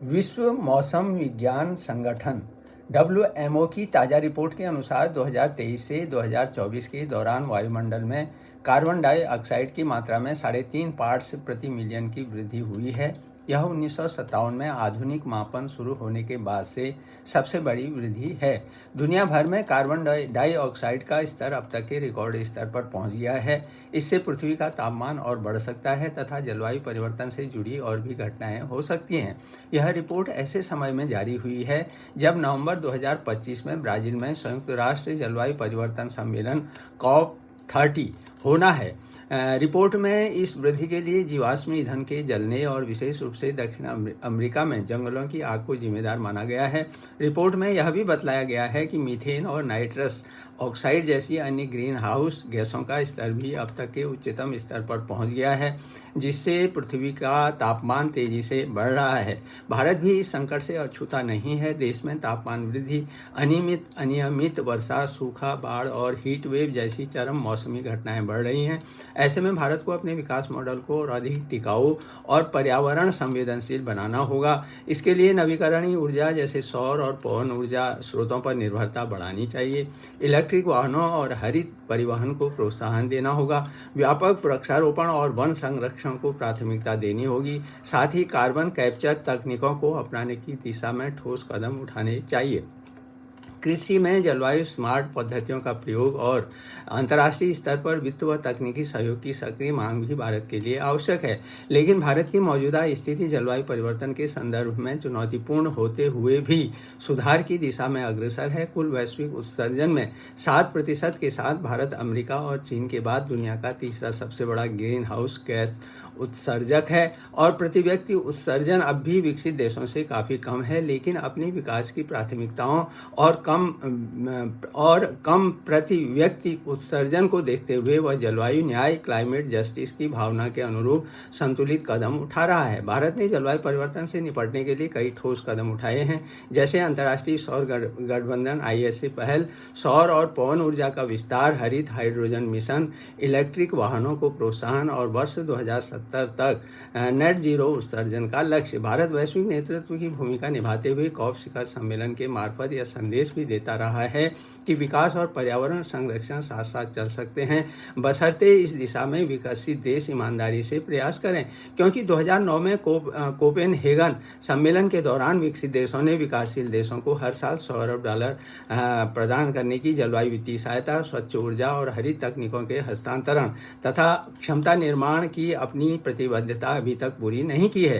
विश्व मौसम विज्ञान संगठन (WMO) की ताज़ा रिपोर्ट के अनुसार 2023 से 2024 के दौरान वायुमंडल में कार्बन डाइऑक्साइड की मात्रा में 3.5 पार्ट्स प्रति मिलियन की वृद्धि हुई है। यह 1957 में आधुनिक मापन शुरू होने के बाद से सबसे बड़ी वृद्धि है। दुनिया भर में कार्बन डाइऑक्साइड का स्तर अब तक के रिकॉर्ड स्तर पर पहुंच गया है। इससे पृथ्वी का तापमान और बढ़ सकता है तथा जलवायु परिवर्तन से जुड़ी और भी घटनाएं हो सकती हैं। यह रिपोर्ट ऐसे समय में जारी हुई है जब नवंबर 2025 में ब्राज़ील में संयुक्त राष्ट्र जलवायु परिवर्तन सम्मेलन COP30 होना है। रिपोर्ट में इस वृद्धि के लिए जीवाश्म ईंधन के जलने और विशेष रूप से दक्षिण अमेरिका में जंगलों की आग को जिम्मेदार माना गया है। रिपोर्ट में यह भी बतलाया गया है कि मीथेन और नाइट्रस ऑक्साइड जैसी अन्य ग्रीन हाउस गैसों का स्तर भी अब तक के उच्चतम स्तर पर पहुंच गया है, जिससे पृथ्वी का तापमान तेजी से बढ़ रहा है। भारत भी इस संकट से अछूता नहीं है। देश में तापमान वृद्धि, अनियमित वर्षा, सूखा, बाढ़ और हीट वेव जैसी चरम मौसमी घटनाएं बढ़ रही हैं। ऐसे में भारत को अपने विकास मॉडल को और अधिक टिकाऊ और पर्यावरण संवेदनशील बनाना होगा। इसके लिए नवीकरणीय ऊर्जा जैसे सौर और पवन ऊर्जा स्रोतों पर निर्भरता बढ़ानी चाहिए। इलेक्ट्रिक वाहनों और हरित परिवहन को प्रोत्साहन देना होगा। व्यापक वृक्षारोपण और वन संरक्षण को प्राथमिकता देनी होगी। साथ ही कार्बन कैप्चर तकनीकों को अपनाने की दिशा में ठोस कदम उठाने चाहिए। कृषि में जलवायु स्मार्ट पद्धतियों का प्रयोग और अंतर्राष्ट्रीय स्तर पर वित्त व तकनीकी सहयोग की सक्रिय मांग भी भारत के लिए आवश्यक है। लेकिन भारत की मौजूदा स्थिति जलवायु परिवर्तन के संदर्भ में चुनौतीपूर्ण होते हुए भी सुधार की दिशा में अग्रसर है। कुल वैश्विक उत्सर्जन में 7% के साथ भारत अमेरिका और चीन के बाद दुनिया का तीसरा सबसे बड़ा ग्रीन हाउस गैस उत्सर्जक है और प्रति व्यक्ति उत्सर्जन अब भी विकसित देशों से काफ़ी कम है। लेकिन अपनी विकास की प्राथमिकताओं और कम प्रति व्यक्ति उत्सर्जन को देखते हुए वह जलवायु न्याय, क्लाइमेट जस्टिस की भावना के अनुरूप संतुलित कदम उठा रहा है। भारत ने जलवायु परिवर्तन से निपटने के लिए कई ठोस कदम उठाए हैं, जैसे अंतर्राष्ट्रीय सौर गठबंधन ISA पहल, सौर और पवन ऊर्जा का विस्तार, हरित हाइड्रोजन मिशन, इलेक्ट्रिक वाहनों को प्रोत्साहन और वर्ष 2070 तक नेट जीरो उत्सर्जन का लक्ष्य। भारत वैश्विक नेतृत्व की भूमिका निभाते हुए COP शिखर सम्मेलन के मार्फत यह संदेश भी देता रहा है कि विकास और पर्यावरण संरक्षण साथ साथ चल सकते हैं, बशर्ते इस दिशा में विकसित देश ईमानदारी से प्रयास करें। क्योंकि 2009 में कोपेनहेगन सम्मेलन के दौरान विकसित देशों ने विकासशील देशों को हर साल $100 अरब प्रदान करने की जलवायु वित्तीय सहायता, स्वच्छ ऊर्जा और हरित तकनीकों के हस्तांतरण तथा क्षमता निर्माण की अपनी प्रतिबद्धता अभी तक पूरी नहीं की है।